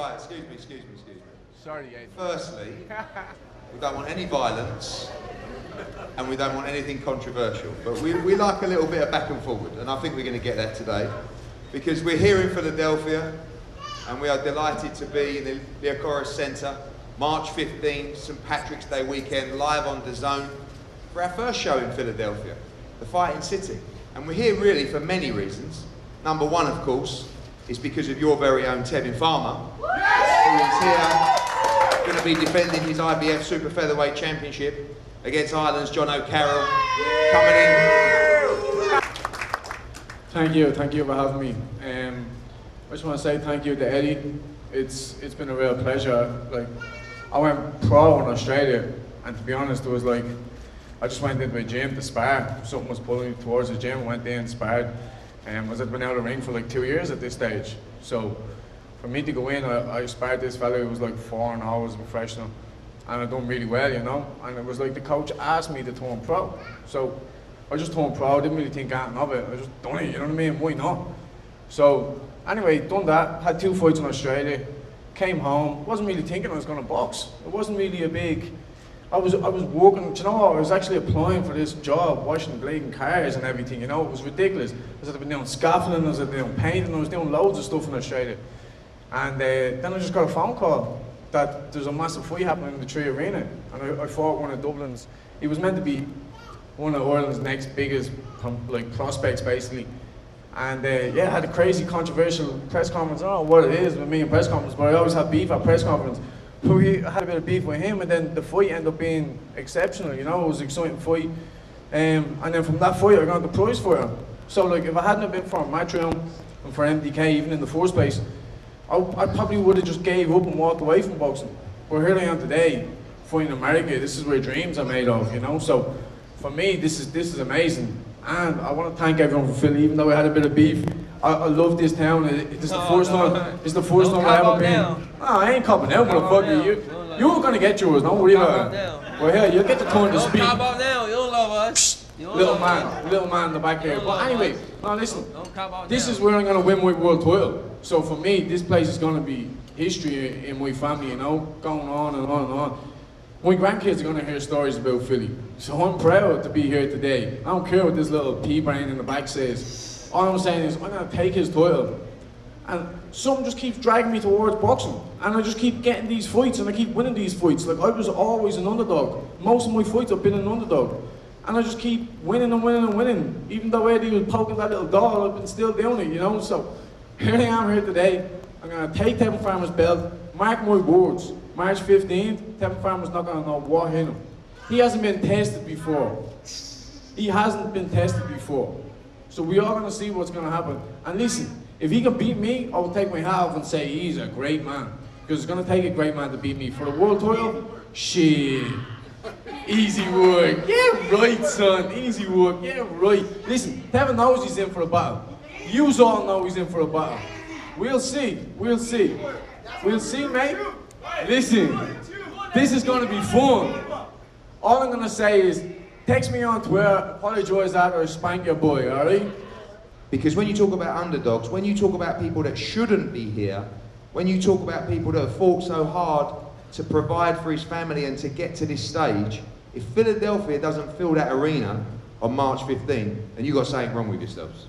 Right, excuse me. Sorry, Ed. Firstly, we don't want any violence and we don't want anything controversial. But we like a little bit of back and forward, and I think we're going to get that today. Because we're here in Philadelphia, and we are delighted to be in the Liacoris Centre, March 15th, St. Patrick's Day weekend, live on Dazn, for our first show in Philadelphia, the Fighting City. And we're here really for many reasons. Number one, of course, is because of your very own Tevin Farmer, who is here, going to be defending his IBF Super Featherweight Championship against Ireland's Jono Carroll, coming in. Thank you for having me. I just want to say thank you to Eddie. It's been a real pleasure. Like, I went pro in Australia, and to be honest, it was like, I just went into a gym to spar. Something was pulling me towards the gym, went there and sparred. Because I'd been out of the ring for like 2 years at this stage. So for me to go in, I sparred this fella who was like 4 hours professional. And I done really well, you know. And it was like the coach asked me to turn pro. So I just turned pro, didn't really think anything of it. I just done it, you know what I mean? Why not? So anyway, done that, had 2 fights in Australia, came home, wasn't really thinking I was gonna box. It wasn't really a big, I was working, do you know what, I was actually applying for this job, washing bleeding cars and everything, you know, it was ridiculous. I was doing scaffolding, I was doing painting, I was doing loads of stuff in Australia. And then I just got a phone call that there's a massive fight happening in the Tree Arena. And I fought one of Dublin's, he was meant to be one of Ireland's next biggest prospects basically. And yeah, I had a crazy controversial press conference. I don't know what it is with me in press conference, but I always have beef at press conference. But we had a bit of beef with him, and then the fight ended up being exceptional, you know, it was an exciting fight. And then from that fight, I got the prize for him. So like, if I hadn't been for Matchroom and for MDK, even in the first place, I probably would have just gave up and walked away from boxing. But here I am today, fighting in America. This is where dreams are made of, you know. So for me, this is amazing. And I want to thank everyone for Philly, even though I had a bit of beef. I love this town. It's the first time. It's the first time I ever been. No, I ain't copping out, motherfucker. You were gonna get yours. Don't worry about it. Well, here you'll get the turn to speak. Don't cop out now. You don't love us. Little man in the back there. But anyway, now listen. This is where I'm gonna win my world title. So for me, this place is gonna be history in my family. You know, going on and on and on. My grandkids are gonna hear stories about Philly. So I'm proud to be here today. I don't care what this little pea brain in the back says. All I'm saying is I'm gonna take his title. And something just keeps dragging me towards boxing. And I just keep getting these fights and I keep winning these fights. Like, I was always an underdog. Most of my fights I've been an underdog. And I just keep winning and winning and winning. Even though Eddie was poking that little doll, I've been still doing it, you know? So here I am here today. I'm gonna take Tevin Farmer's belt. Mark my words. March 15th, Tevin Farmer's not gonna know what hit him. He hasn't been tested before. He hasn't been tested before. So we are gonna see what's gonna happen. And listen, if he can beat me, I will take my hat off and say he's a great man. Because it's gonna take a great man to beat me. For the world title, shit. Easy work. Yeah, right, son. Easy work. Yeah, right. Listen, Tevin knows he's in for a battle. You all know he's in for a battle. We'll see. We'll see. We'll see, mate. Listen, this is gonna be fun. All I'm gonna say is, text me on Twitter, apologise that or spank your boy, alright? Because when you talk about underdogs, when you talk about people that shouldn't be here, when you talk about people that have fought so hard to provide for his family and to get to this stage, if Philadelphia doesn't fill that arena on March 15th, then you've got something wrong with yourselves.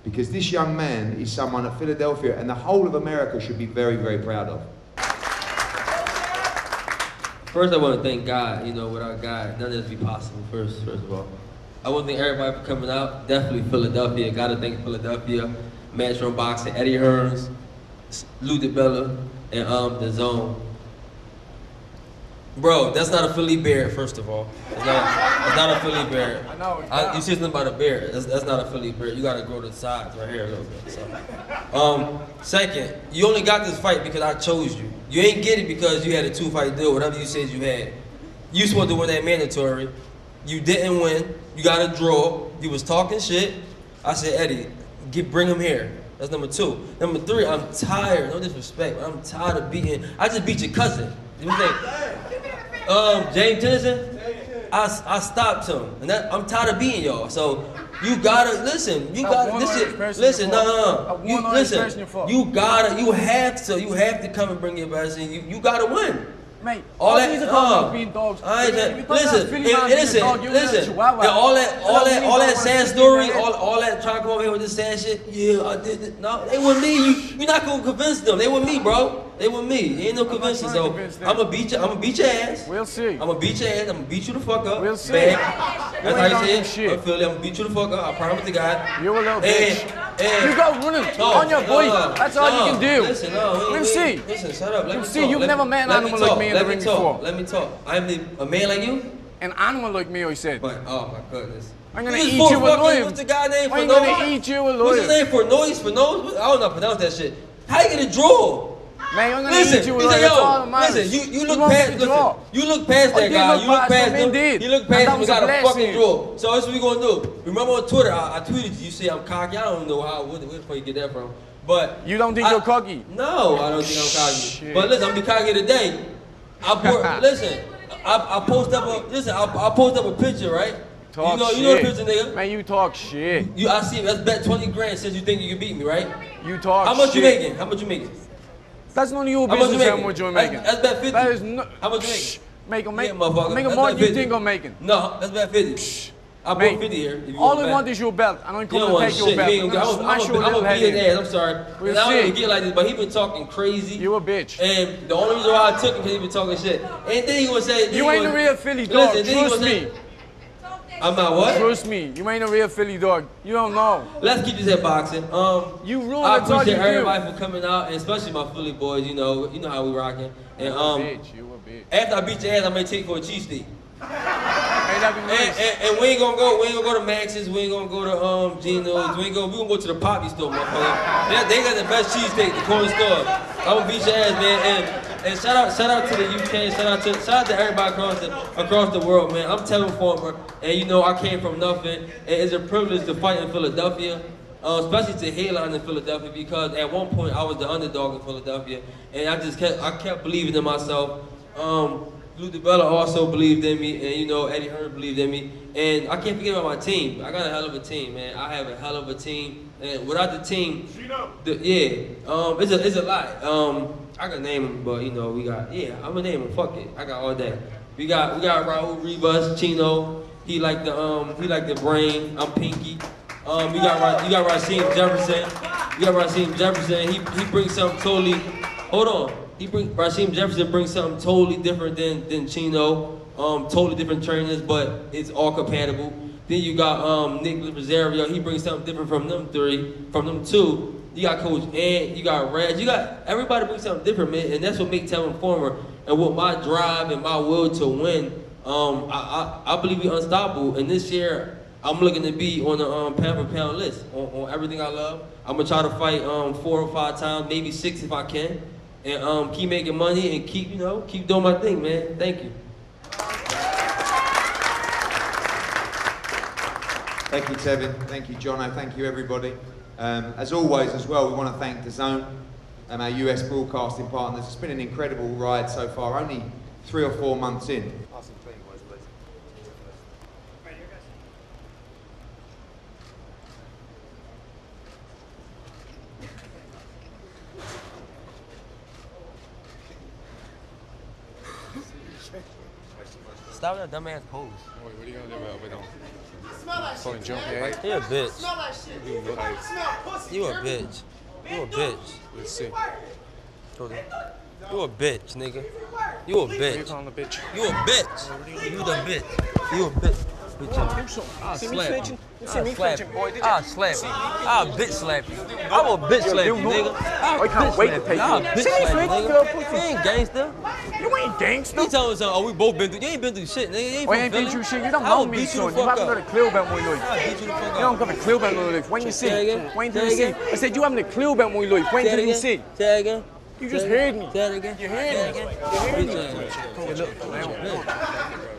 Because this young man is someone that Philadelphia and the whole of America should be very, very proud of. First, I want to thank God. You know, without God, none of this would be possible, first of all. I want to thank everybody for coming out. Definitely Philadelphia. Got to thank Philadelphia. Matchroom Boxing, Eddie Hearns, Lou DeBella, and Dazn. Bro, that's not a Philly bear, first of all. It's not a Philly bear. I know. You see something about a bear. That's not a Philly bear. You got to grow the sides right here a little bit. So. Second, you only got this fight because I chose you. You ain't get it because you had a 2-fight deal, whatever you said you had. You supposed to win that mandatory. You didn't win. You got a draw. You was talking shit. I said, Eddie, bring him here. That's number 2. Number 3, I'm tired. No disrespect, but I'm tired of beating. I just beat your cousin. You think? James Tennyson. I stopped him, and I'm tired of beating y'all. So You gotta listen. You gotta listen. No. You listen. You have to come and bring your best. And you gotta win. Mate, all that being dogs. Listen. All that sad story, all that trying to come over here with this sad shit. Yeah, I did it. No, they with me. You're not gonna convince them. They with me, bro. They with me. Ain't no convincing. So I'ma beat your ass. We'll see. I'ma beat your ass. I'ma beat you the fuck up. We'll see. That's how you say it. I'ma beat you the fuck up. I promise to God. You a little bitch. You go running on your boy. That's all you can do. Listen, we'll see. Listen, shut up. We'll see. You've never met an animal like me in the ring before. Let me talk. I'm a man like you? An animal like me, I said. But, oh my goodness. I'm gonna eat you alive. What's the guy name for I'm nose? gonna eat you alive. What's his name for nose? I don't know how to pronounce that shit. How you get a draw? Man, I'm gonna eat you alive. Listen, you look past that guy. You look past him. You look past him and got a fucking draw. So that's what we gonna do. Remember on Twitter, I tweeted you, say I'm cocky. I don't know where the fuck you get that from. But you don't think you're cocky? No, I don't think I'm cocky. Shit. But listen, I'm be cocky today. I post up a picture, right? Talk you know the picture, nigga. Man, you talk shit. I see. Let's bet 20 grand since you think you can beat me, right? You talk shit. How much you making? How much you making? That's none of your business how much you're making. Let's bet 50. That is no. How much you making? Make yeah, motherfucker. Make a more than you think I'm making. No, let's bet 50. I bought 50 here. All I want is your belt, and I'm coming to take your belt. I'm gonna smash your little head in. I'm sorry. And I don't even get like this, but he been talking crazy. You a bitch. And the only reason why I took him because he been talking shit. And then he gonna say, you ain't a real Philly dog. Trust me. I'm not what? Trust me, you ain't a real Philly dog. You don't know. Let's keep this at boxing. You ruined I appreciate everybody for coming out, and especially my Philly boys. You know how we rocking. And you a bitch. After I beat your ass, I may take you for a cheese steak. Hey, that'd be nice. And we ain't gonna go to Max's. We ain't gonna go to Geno's. We gonna go to the Poppy store, motherfucker. They got the best cheesesteak, the corner store. I'm gonna beat your ass, man. And shout out to the UK. Shout out to everybody across the world, man. I'm Tevin former, and I came from nothing. And it's a privilege to fight in Philadelphia. Especially to headline in Philadelphia, because at one point I was the underdog in Philadelphia, and I kept believing in myself. Lou DiBella also believed in me, and Eddie Hearn believed in me, and I can't forget about my team. I got a hell of a team, man. I have a hell of a team, and without the team, it's a lot. I can name them, but we got I'm gonna name them. Fuck it, I got all that. We got Raul Rivas, Chino. He like the brain. I'm Pinky. You got Rasheem Jefferson. He brings something totally. Hold on. Rasheem Jefferson brings something totally different than Chino. Totally different trainers, but it's all compatible. Then you got Nick Rosario. He brings something different from them two. You got Coach Ant. You got Reg. You got everybody brings something different, man. And that's what makes Tevin former. And with my drive and my will to win, I believe we're unstoppable. And this year, I'm looking to be on the pound for pound list on everything I love. I'm gonna try to fight 4 or 5 times, maybe 6 if I can, and keep making money and keep doing my thing, man. Thank you. Thank you, Tevin. Thank you, Jono. Thank you, everybody. As always, as well, we want to thank Dazn and our US broadcasting partners. It's been an incredible ride so far. Only 3 or 4 months in. Stop that dumbass pose. What are you gonna do about it? Smell like shit. Jump, You a bitch. Smell like shit. Smell pussy. You a bitch. You a bitch. Let's see. You a bitch, nigga. You a What are you bitch. calling a bitch? You a bitch. You the bitch. You a bitch. I'll slap you. I'll slap you. I'll bitch slap you. I'm a bitch slap you, nigga. I can't wait to take you. I'll bitch slap you, nigga. You ain't gangster. You ain't gangster. You telling me something? Oh, we both been through. You ain't been through shit, nigga. You ain't I from ain't been Philly. through shit. You don't I know will me, beat you son. the You fuck haven't got a up. clue about my life. I'll beat you the fuck You up. don't got a clue about my life. When you see? Say again. When did Say you see? again. I said you haven't a clue about my life. When Say did it you again. see? Say it again. You just heard me. Say it again. You heard me. You heard me. You heard me.